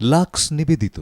Lux নিবেদিত।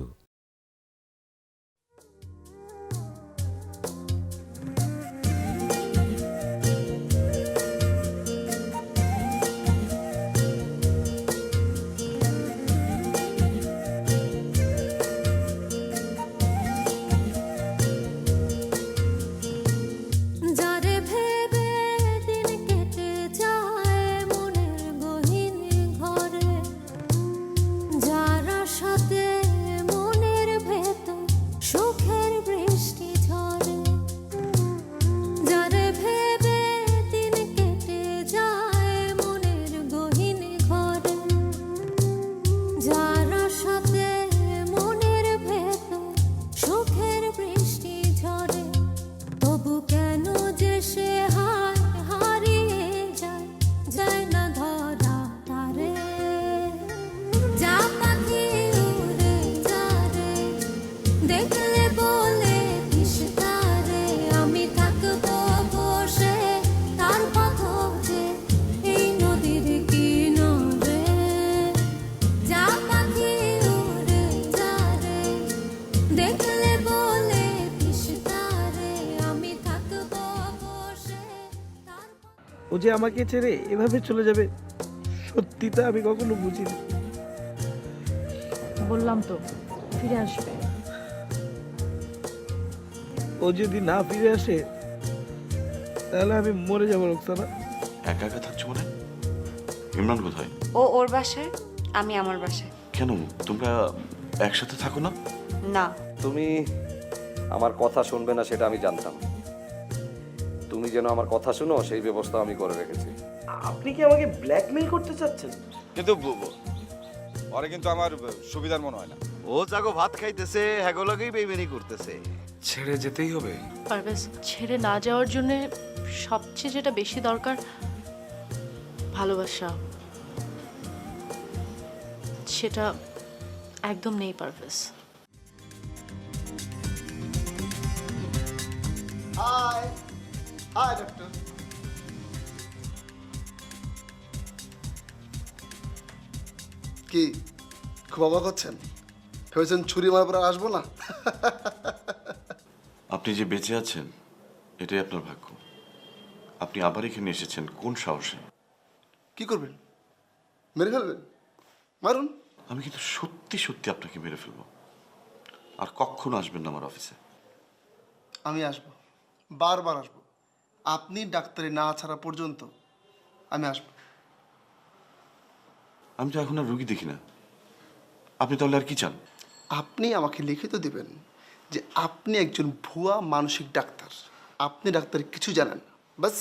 ও যে আমাকে ছেড়ে এভাবে চলে যাবে সত্যি তা আমি কখনো বুঝিনি। বললাম তো ফিরে আসবে। ও যদি না ফিরে আসে তাহলে আমি মরে যাবো রোকসানা। একা একা থাকছো মানে? ইমরান কোথায়? ও ওর বাসায়, আমি আমার বাসায়। কেন তোমরা একসাথে থাকো না? না। তুমি আমার কথা শুনবে না সেটা আমি জানতাম। তুমি যেন আমার কথা শুনো সেই ব্যবস্থা আমি করে রেখেছি। আপনি কি আমাকে ব্ল্যাকমেল করতে চাচ্ছেন? কিন্তু পরে কিন্তু আমার সুবিধার মনে হয় না। ও জাগো ভাত খাইতেছে, হ্যাগো লাগেই বেইমানি করতেছে। ছেড়ে যেতেই হবে। পারভেজ, ছেড়ে না যাওয়ার জন্য সবচেয়ে যেটা বেশি দরকার ভালোবাসা, সেটা একদম নেই পারভেজ। High high doctor. কি খুব অবাক হচ্ছেন? ভেবেছেন ছুরি মারার পর আর আসবো না? আপনি যে বেঁচে আছেন এটাই আপনার ভাগ্য। আপনি আবার এখানে এসেছেন কোন সাহসে? কি করবেন? মেরে ফেলবেন? মারুন। আমি কিন্তু সত্যি সত্যি আপনাকে মেরে ফেলবো। আর কখনো আসবেন না আমার অফিসে। আমি আসবো, বারবার আসবো। আপনি ডাক্তারি না ছাড়া পর্যন্ত আমি আসবো। আমি তো এখন আর রুগী দেখি না। আপনি তাহলে আর কি চান? আপনি আমাকে লিখিত দিবেন যে আপনি একজন ভুয়া মানসিক ডাক্তার, আপনি ডাক্তার কিছু জানেন না, বাস।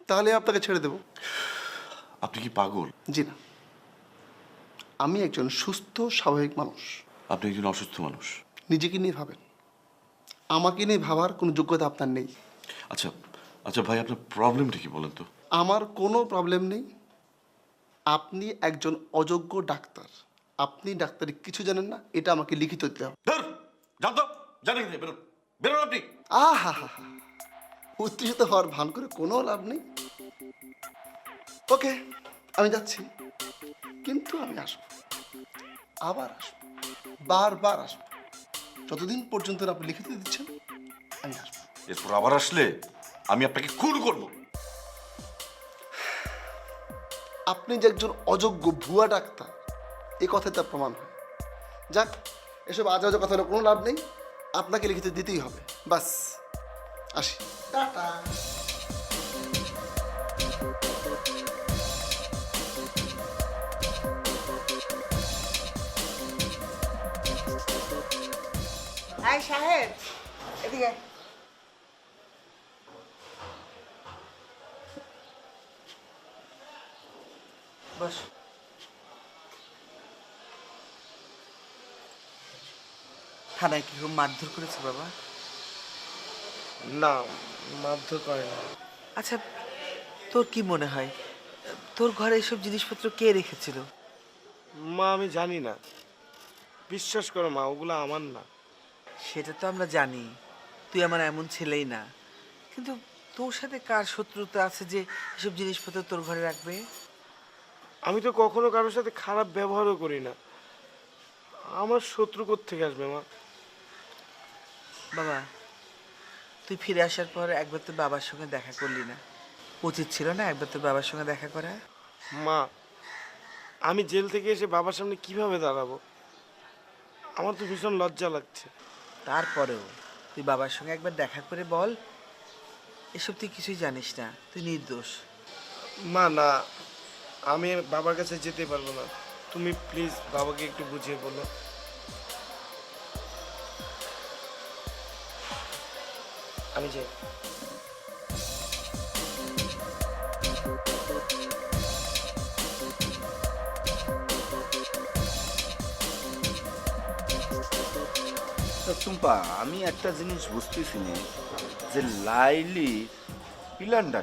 তাহলে আপনাকে ছেড়ে দেব। আপনি কি পাগল? জি না, আমি একজন সুস্থ স্বাভাবিক মানুষ। আপনি একজন অসুস্থ মানুষ। নিজেকে নিয়ে ভাবেন, আমাকে নিয়ে ভাবার কোনো যোগ্যতা আপনার নেই। আচ্ছা আচ্ছা ভাই, আপনার প্রবলেমটা কি বলেন তো? আমার কোনো প্রবলেম নেই। আপনি একজন অযোগ্য ডাক্তার, আপনি ডাক্তারি কিছু জানেন না, এটা আমাকে লিখিত দিতে হবে। জান তো জানেন না, বেরোন বেরোন আপনি। আহা হা হা, উত্তেজিত হওয়ার ভান করে কোনো লাভ নেই। ওকে, আমি যাচ্ছি, কিন্তু আমি আসবো, আবার আসবো, বারবার আসবো। যতদিন পর্যন্ত না আপনি লিখিত দিচ্ছেন আমি আসবো। এরপর আবার আসলে আমি আপনাকে খুন করবো। আপনি যে একজন অযোগ্য ভুয়া ডাক্তার এ কথায় তার প্রমাণ হয়। যাক, এসব আজ আজ কথা হলে কোনো লাভ নেই, আপনাকে লিখিত দিতেই হবে, বাস। আসি, টাটা। এই সাহেব, এদিকে। বস। থানায় কি খুব মারধর করেছে বাবা? না, মারধর করে না। আচ্ছা, তোর কি মনে হয় তোর ঘরে এসব জিনিসপত্র কে রেখেছিল? মা আমি জানি না, বিশ্বাস করো মা, ওগুলো আমার না। সেটা তো আমরা জানি, তুই আমার এমন ছেলেই না, কিন্তু তোর সাথে কার শত্রুতা আছে যে এসব জিনিসপত্র তোর ঘরে রাখবে? আমি তো কখনো কারোর সাথে খারাপ ব্যবহারও করি না। আমার শত্রু কোত্থেকে আসবে মা? বাবা, তুই ফিরে আসার পর একবার তোর বাবার সঙ্গে দেখা করলি না? উচিত ছিল না একবার তোর বাবার সঙ্গে দেখা করা? মা, আমি জেল থেকে এসে বাবার সামনে কিভাবে দাঁড়াবো? আমার তো ভীষণ লজ্জা লাগছে। তারপরেও তুই বাবার সঙ্গে একবার দেখা করে বল, এসব তুই কিছুই জানিস না, তুই নির্দোষ। মা না, আমি বাবার কাছে যেতে পারবো না। তুমি প্লিজ বাবাকে একটু বুঝিয়ে বলো। আমি যাই। টুম্পা, আমি একটা জিনিস বুঝতেছি না যে লাইলি প্ল্যানটা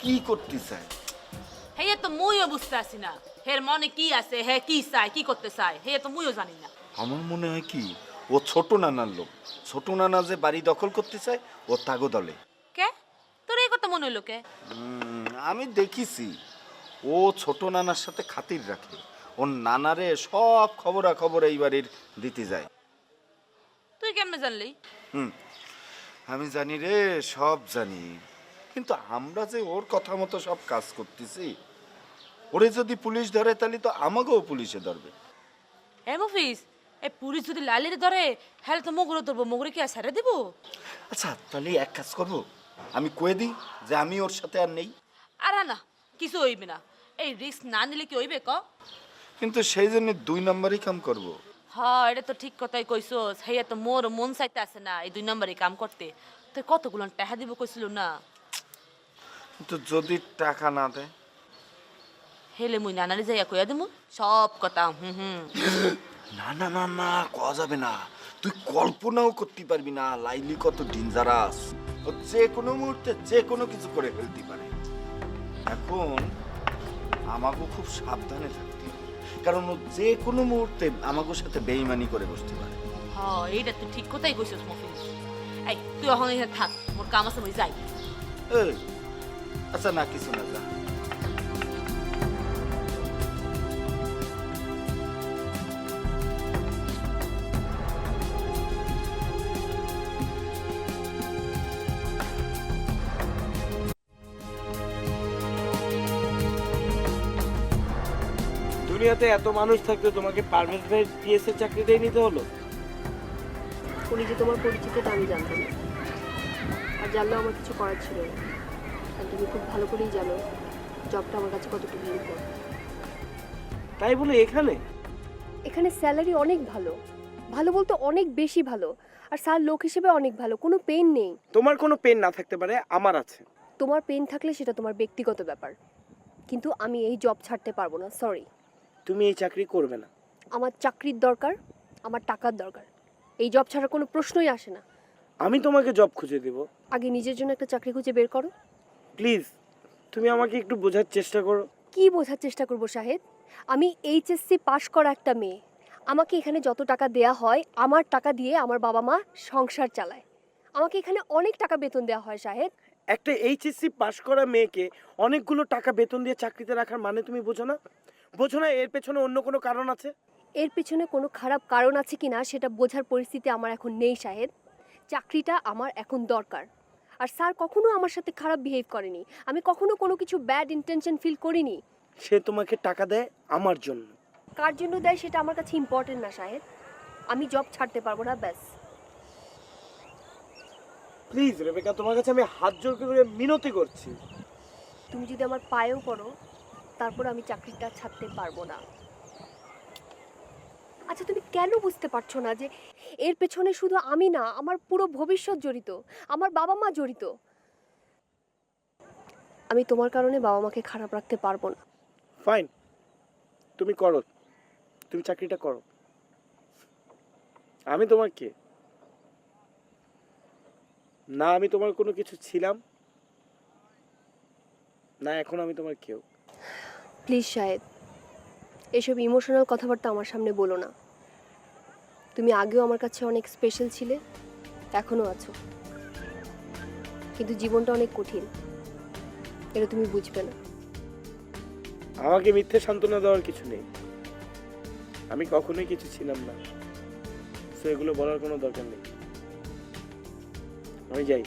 কি করতে চায়? হে তো মুইও বুঝতে আসি না হের মনে কি আছে, হে কি চায়, কি করতে চায়, হে তো মুইও জানি না। আমার মনে হয় কি ও ছোট নানার লোক। ছোট নানা যে বাড়ি দখল করতে চায় ও তাগো দলে। কে তোর এই কথা মনে হইলো কে? আমি দেখিছি ও ছোট নানার সাথে খাতির রাখে। ওর নানারে সব খবরাখবর এই বাড়ির দিতে যায়। তুই কেমনে জানলি? আমি জানি রে, সব জানি। কিন্তু আমরা যে ওর কথা মতো সব কাজ করতেছি, ওরে যদি পুলিশ ধরে তাহলে তো আমাকেও পুলিশে ধরবে। হে মফিজ, এই পুলিশ যদি লালিরে ধরে হ্যাঁ তো মগরে ধরবো, মগরে কি আর ছেড়ে দিব? আচ্ছা তাহলে এক কাজ করবো, আমি কয়ে দিই যে আমি ওর সাথে আর নেই। আর না, কিছু হইবে না। এই রিস্ক না নিলে কি হইবে ক? কিন্তু সেই জন্য 2 নম্বরই কাম করব। হ্যাঁ, এটা তো ঠিক কথাই কইছস। হে তো মোর মন চাইতে আছে না এই 2 নম্বরে কাম করতে। তুই কতগুলো টাকা দিব কইছিল না? কিন্তু যদি টাকা না দেয়? হেলে মুই নানারে যাইয়া কইয়া দিমু সব কথা। না না না না, কওয়া যাবে না। তুই কল্পনাও করতে পারবি না লাইলি কত ডেঞ্জারাস। ও যে কোনো মুহূর্তে যে কোনো কিছু করে ফেলতে পারে। এখন আমাকে খুব সাবধানে থাকতে হবে, কারণ ও যে কোনো মুহূর্তে আমাদের সাথে বেইমানি করে বসতে পারে। হ্যাঁ, এইটা তুই ঠিক কথাই কইছস মফিজ। এই তুই এখন এখানে থাক, মোর কাম আছে, মুই যাই। এই, আচ্ছা না, কিছু না, যা। দুনিয়াতে এত মানুষ থাকতে তোমাকে পারভেজ ভাই পিএস এর চাকরিটাই নিতে হলো? উনি যে তোমার পরিচিত তা আমি জানতাম না, আর জানলেও আমার কিছু করার ছিল না। আর তুমি খুব ভালো করেই জানো জবটা আমার কাছে কতটুকু ইম্পর্টেন্ট। তাই বলে এখানে স্যালারি অনেক ভালো, ভালো বলতে অনেক বেশি ভালো। আর স্যার লোক হিসেবে অনেক ভালো, কোনো পেন নেই। তোমার কোনো পেন না থাকতে পারে, আমার আছে। তোমার পেন থাকলে সেটা তোমার ব্যক্তিগত ব্যাপার, কিন্তু আমি এই জব ছাড়তে পারবো না, সরি। তুমি এই চাকরি করবে না? আমার চাকরির দরকার, আমার টাকার দরকার। এই জব ছাড়ার কোনো প্রশ্নই আসে না। আমি তোমাকে জব খুঁজে দেব। আগে নিজের জন্য একটা চাকরি খুঁজে বের করো। প্লিজ, তুমি আমাকে একটু বোঝার চেষ্টা করো। কি বোঝার চেষ্টা করবো শাহেদ? আমি এইচএসসি পাশ করা একটা মেয়ে। আমাকে এখানে যত টাকা দেয়া হয় আমার টাকা দিয়ে আমার বাবা মা সংসার চালায়। আমাকে এখানে অনেক টাকা বেতন দেওয়া হয় শাহেদ। একটা এইচএসসি পাশ করা মেয়েকে অনেকগুলো টাকা বেতন দিয়ে চাকরিতে রাখার মানে তুমি বোঝো না? বোঝো না এর পেছনে অন্য কোনো কারণ আছে? এর পেছনে কোনো খারাপ কারণ আছে কিনা সেটা বোঝার পরিস্থিতি আমার এখন নেই শাহেদ। চাকরিটা আমার এখন দরকার। আর স্যার কখনো আমার সাথে খারাপ বিহেভ করেনি, আমি কখনো কোনো কিছু ব্যাড ইন্টেনশন ফিল করিনি। সে তোমাকে টাকা দেয় আমার জন্য। কার জন্য দেয় সেটা আমার কাছে ইম্পর্টেন্ট না শাহেদ। আমি জব ছাড়তে পারবো না, ব্যাস। প্লিজ রেবেকা, তোমার কাছে আমি হাত জোর করে মিনতি করছি। তুমি যদি আমার পায়েও পড়ো তারপর আমি চাকরিটা ছাড়তে পারবো না। আচ্ছা, তুমি কেন বুঝতে পারছো না যে এর পেছনে শুধু আমি না, আমার পুরো ভবিষ্যৎ জড়িত, আমার বাবা মা জড়িত। আমি তোমার কারণে বাবা মাকে খারাপ রাখতে পারবো না। ফাইন, তুমি করো, তুমি চাকরিটা করো। আমি তোমার কে? না আমি তোমার কোনো কিছু ছিলাম না, এখন আমি তোমার কেউ। প্লিজ শাহেদ, এসব ইমোশনাল কথাবার্তা আমার সামনে বলো না। তুমি আগেও আমার কাছে অনেক স্পেশাল ছিলে, এখনও আছো, কিন্তু জীবনটা অনেক কঠিন, এটা তুমি বুঝবে না। আমাকে মিথ্যে সান্ত্বনা দেওয়ার কিছু নেই। আমি কখনোই কিছু ছিলাম না, তো এগুলো বলার কোনো দরকার নেই। আমি যাই,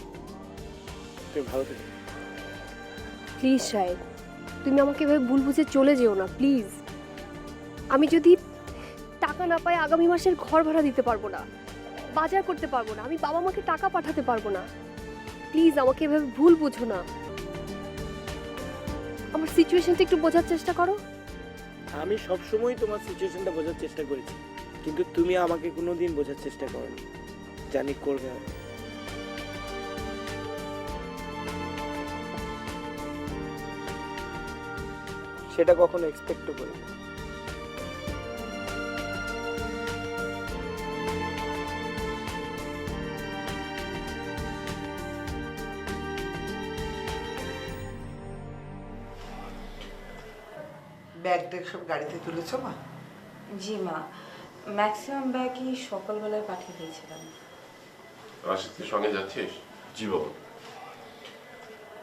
তুমি ভালো থেকো। প্লিজ শাহেদ, তুমি আমাকে এভাবে ভুল বুঝে চলে যেও না প্লিজ। আমি যদি টাকা না পাই আগামী মাসের ঘর ভাড়া দিতে পারবো না, বাজার করতে পারবো না, আমি বাবা মাকে টাকা পাঠাতে পারবো না। প্লিজ আমাকে এভাবে ভুল বুঝো না, আমার সিচুয়েশনটা একটু বোঝার চেষ্টা করো। আমি সবসময় তোমার সিচুয়েশনটা বোঝার চেষ্টা করেছি, কিন্তু তুমি আমাকে কোনোদিন বোঝার চেষ্টা করোনি। জানি করবে না। সেটা কখনো এক্সপেক্টও করি না। ব্যাগ ট্যাগ সব গাড়িতে তুলেছো মা? জি মা, ম্যাক্সিমাম ব্যাগই সকালবেলায় পাঠিয়ে দিয়েছিলাম। রাশিদ, তুই সঙ্গে যাচ্ছিস? জি বাবা।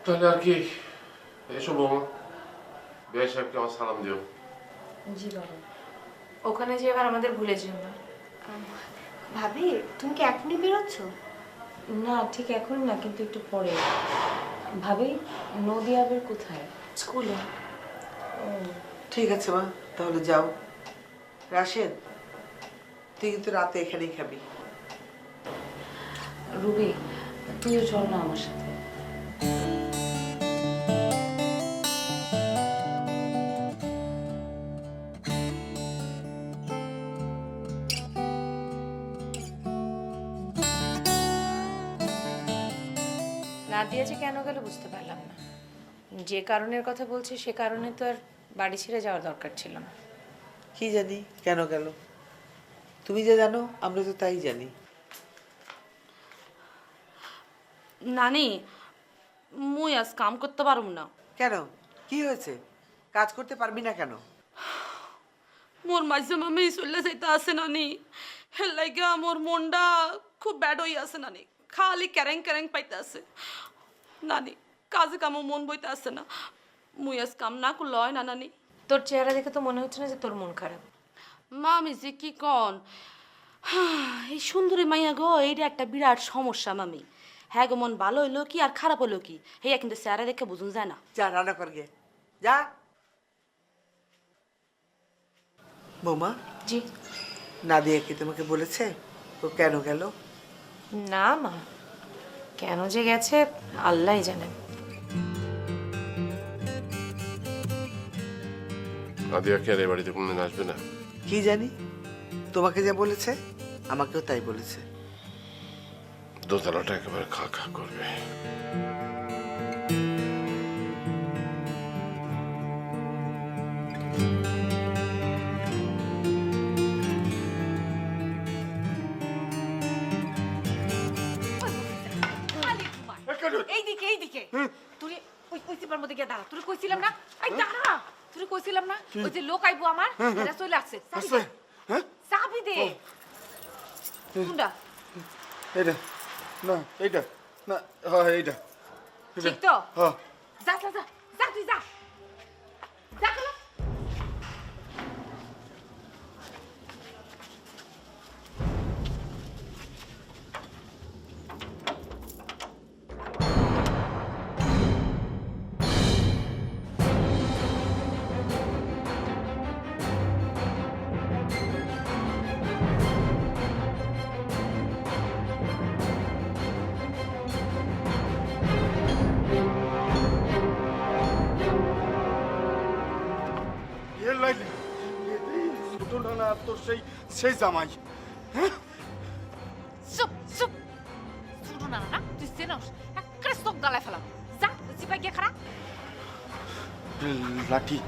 তাহলে আর কি, এসো বৌমা, বেশ সাহেবকে আমার সালাম দিও। জি বাবা। ওখানে যে এবার আমাদের ভুলে যেও না। ভাবি তুমি কি এখনই বেরোচ্ছ? না, ঠিক এখন না, কিন্তু একটু পরে। ভাবি, নদী আবার কোথায়? স্কুলে। ঠিক আছে মা, তাহলে যাও। রাশেদ, তুই কিন্তু রাতে এখানেই খাবি। রুবি, তুইও চল না আমার সাথে। নাদিয়া যে কেন গেল বুঝতে পারলাম না। যে কারণের কথা বলছে সে কারণে তো আর বাড়ি ছেড়ে যাওয়ার দরকার ছিল না। কি জানি কেন গেল, তুমি যে জানো আমরা তো তাই জানি। নানি, মুই আজ কাম করতে পারব না। কেন, কি হয়েছে? কাজ করতে পারবি না কেন? মোর মাঝে মামে চলে যাইতে আছে নানি, হের লাইগা মোর মনটা খুব ব্যাড হয়ে আছে নানি, খালি ক্যারেং ক্যারেং পাইতে আছে নানি, কাজে কামও মন বইতে আছে না। মুই আজ কাম না করলে হয় না নানি। তোর চেহারা দেখে তো মনে হচ্ছে না যে তোর মন খারাপ। মামি যে কি কন, এই সুন্দরী মাইয়া গো, এইটা একটা বিরাট সমস্যা মামি। হ্যাঁ গো, মন ভালো হইলো কি আর খারাপ হইলো কি, হেয়া কিন্তু চেহারা দেখে বুঝুন যায় না। যা রান্না কর গে, যা। বৌমা, জি। নাদিয়া কি তোমাকে বলেছে ও কেন গেল? না মা, কেন যে গেছে আল্লাহই জানেন। নাদিয়া কি আর এ বাড়িতে কোনদিন আসবে না? কি জানি, তোমাকে যা বলেছে আমাকেও তাই বলেছে। দোতলাটা একেবারে খা খা করবে। এইদিকে এইদিকে, তুই ওই চিপার মধ্যে গিয়ে দাঁড়া। তুই কইছিলাম না, এই দাঁড়া, তুই কইছিলাম না ওই যে লোক আইবো আমার, এরা চলে আসছে। চাবি দে। কোনটা? এইটা না, এইটা না, হ্যাঁ এইটা। ঠিক তো? হ্যাঁ। যা যা যা যা, তুই যা যা। গেলো। ছোট না তোর সেই জামাই। চুপ চুপ, শুরু না না, তুই চেনস একটা চোখ গালায় ফেলাম। যা চিপাই গিয়ে খারাপ লাঠি।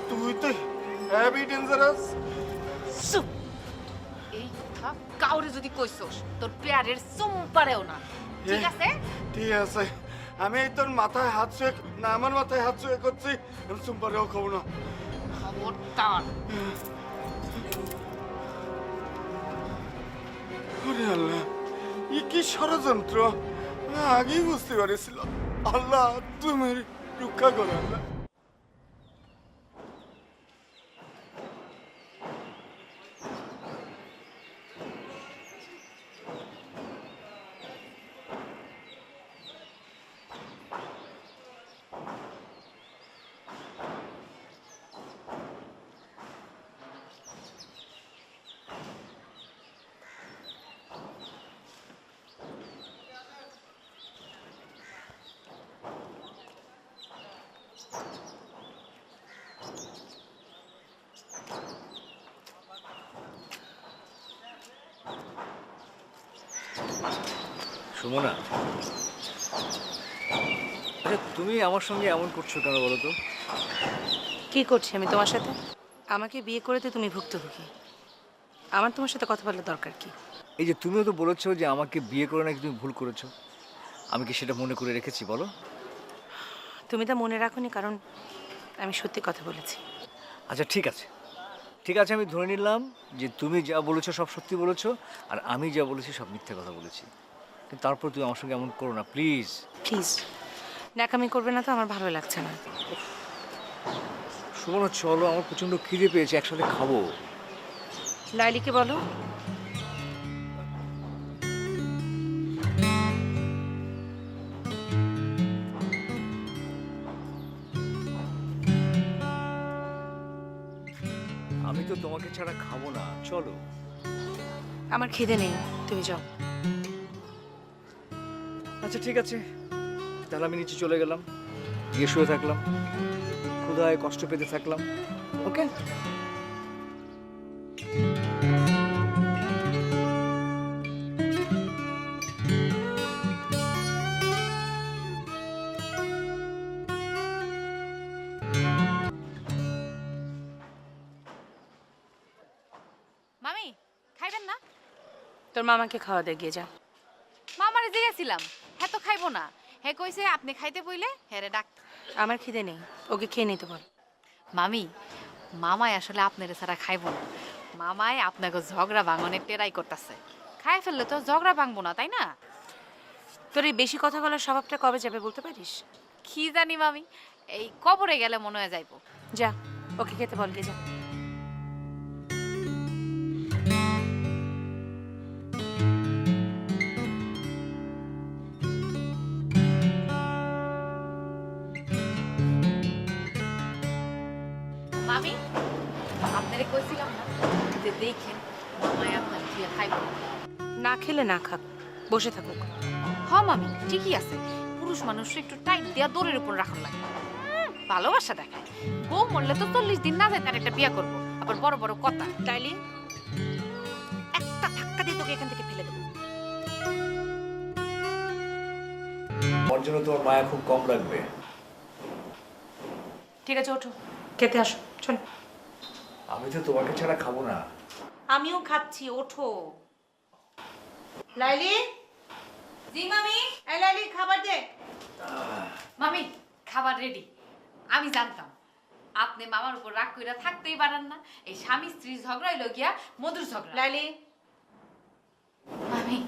তুই তো হেভি ডেঞ্জারাস। চুপ। এই কথা কাউরে যদি তুই কইছস তোর পেয়ারের চুম্পারেও না ঠিক আছে ঠিক আছে, আমি এই তোর মাথায় হাত ছুঁয়ে, না আমার মাথায় হাত ছুঁয়ে করছি, আমি চুম্পারেও খাবো না। খবরদার ওরে আল্লাহ, ই কি ষড়যন্ত্র, আমি আগেই বুঝতে পারছিলাম। আল্লাহ তুমি রক্ষা করো আল্লাহ। সুমনা, আচ্ছা তুমি আমার সঙ্গে এমন করছো কেন বলো তো? কি করছি আমি তোমার সাথে? আমাকে বিয়ে করেতে তুমি ভুক্তভোগী, আমার তোমার সাথে কথা বলার দরকার কি? এই যে তুমিও তো বলেছো যে আমাকে বিয়ে করে নাকি তুমি ভুল করেছো, আমি কি সেটা মনে করে রেখেছি বলো? তুমি তা মনে রাখোনি, কারণ আমি সত্যি কথা বলেছি। আচ্ছা ঠিক আছে, ঠিক আছে, আমি ধরে নিলাম যে তুমি যা বলেছো সব সত্যি বলেছো, আর আমি যা বলেছি সব মিথ্যে কথা বলেছি। কিন্তু তারপর তুমি আমার সঙ্গে এমন করো না প্লিজ। প্লিজ ন্যাকামি করবে না তো, আমার ভালো লাগছে না। সুমনা চলো, আমার প্রচণ্ড খিদে পেয়েছে, একসাথে খাবো। লাইলিকে বলো আমি তো তোমাকে ছাড়া খাবো না, চলো। আমার খিদে নেই, তুমি যাও। আচ্ছা ঠিক আছে, তাহলে আমি নিচে চলে গেলাম, গিয়ে শুয়ে থাকলাম, ক্ষুধায় কষ্ট পেতে থাকলাম। ওকে? মামি খাইবেন না? তোর মামাকে খাওয়া দিয়ে গিয়ে যা। মামারে জিজ্ঞাসিলাম, হ্যাঁ তো খাইবো না, হ্যাঁ কইছে আপনি খাইতে বইলে হ্যাঁ রে ডাক। আমার খিদে নেই, ওকে খেয়ে নিতে বল। মামি মামাই আসলে আপনারে ছাড়া খাইবো না, মামাই আপনাকে ঝগড়া ভাঙনের টেরাই করতেছে, খাই ফেললে তো ঝগড়া ভাঙবো না তাই না? তোর এই বেশি কথা বলার স্বভাবটা কবে যাবে বলতে পারিস? কি জানি মামি, এই কবরে গেলে মনে হয়ে যাইবো। যা ওকে খেতে বল, গিয়ে যা। মামি আপনারে কইছিলাম না যে দেখেন মামাই আপনার দিয়ে খাইবো না। না খেলে না খাক, বসে থাকুক। হ মামি ঠিকই আছে, পুরুষ মানুষ একটু টাইট দিয়া দৌড়ের উপর রাখার লাগে, ভালোবাসা দেখায়। বউ মরলে তো 40 দিন না যায় তার একটা বিয়া করবো, আবার বড় বড় কথা। তাইলে একটা ধাক্কা দিয়ে তোকে এখান থেকে ফেলে দেবো। আমার জন্য তোমার মায়া খুব কম রাখবে। ঠিক আছে ওঠো, খেতে আসো, চল। আমি তো তোমাকে ছাড়া খাবো না। আমিও খাচ্ছি, ওঠো। লাইলি, জি মামি। এই লাইলি খাবার দে। মামি খাবার রেডি। আমি জানতাম আপনি মামার উপর রাগ কইরা থাকতেই পারেন না, এই স্বামী স্ত্রী ঝগড়া হইলো গিয়া মধুর ঝগড়া। লাইলি, মামি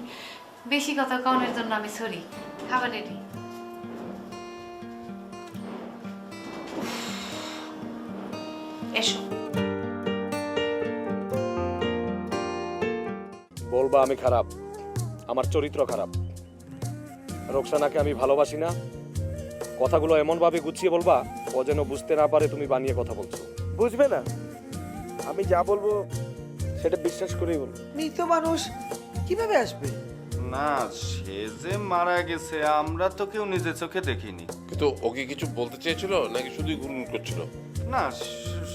বেশি কথা কওনের জন্য আমি সরি, খাবার রেডি। এসো। বলবা আমি খারাপ, আমার চরিত্র খারাপ, রোকসানাকে আমি ভালোবাসি না, কথাগুলো এমনভাবে গুছিয়ে বলবা ও যেন বুঝতে না পারে তুমি বানিয়ে কথা বলছো। বুঝবে না, আমি যা বলবো সেটা বিশ্বাস করেই বলবো। মৃত মানুষ কিভাবে আসবে? না, সে যে মারা গেছে আমরা তো কেউ নিজে চোখে দেখিনি। কিন্তু ওকে কিছু বলতে চেয়েছিল নাকি শুধুই গুনগুন করছিল? না,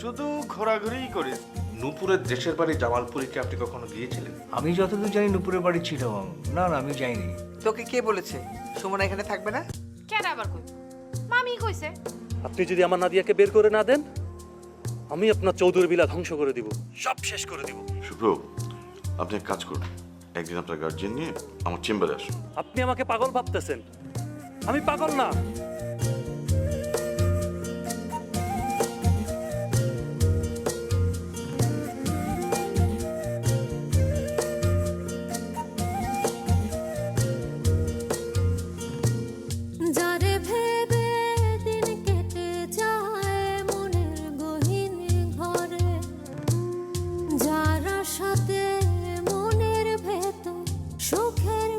শুধু ঘোরাঘুরিই করিস। নূপুরের দেশের বাড়ি জামালপুরে কি আপনি কখনো গিয়েছিলেন? আমি যতদূর জানি নূপুরের বাড়ি চিটাগাং। না না, আমি যাইনি। তোকে কে বলেছে সুমনা এখানে থাকবে না? কেন আবার কই? মামি কইছে। আপনি যদি আমার নাদিয়াকে বের করে না দেন, আমি আপনার চৌধুরী বিলা ধ্বংস করে দিব, সব শেষ করে দিব। শুভ্র, আপনি এক কাজ করুন, একদিন আপনার গার্জিয়ান নিয়ে আমার চেম্বারে আসুন। আপনি আমাকে পাগল ভাবতেছেন? আমি পাগল না। যারে ভেবে দিন কেটে যায় মনের গহীন ঘরে, যারা সাথে মনের ভেতর সুখের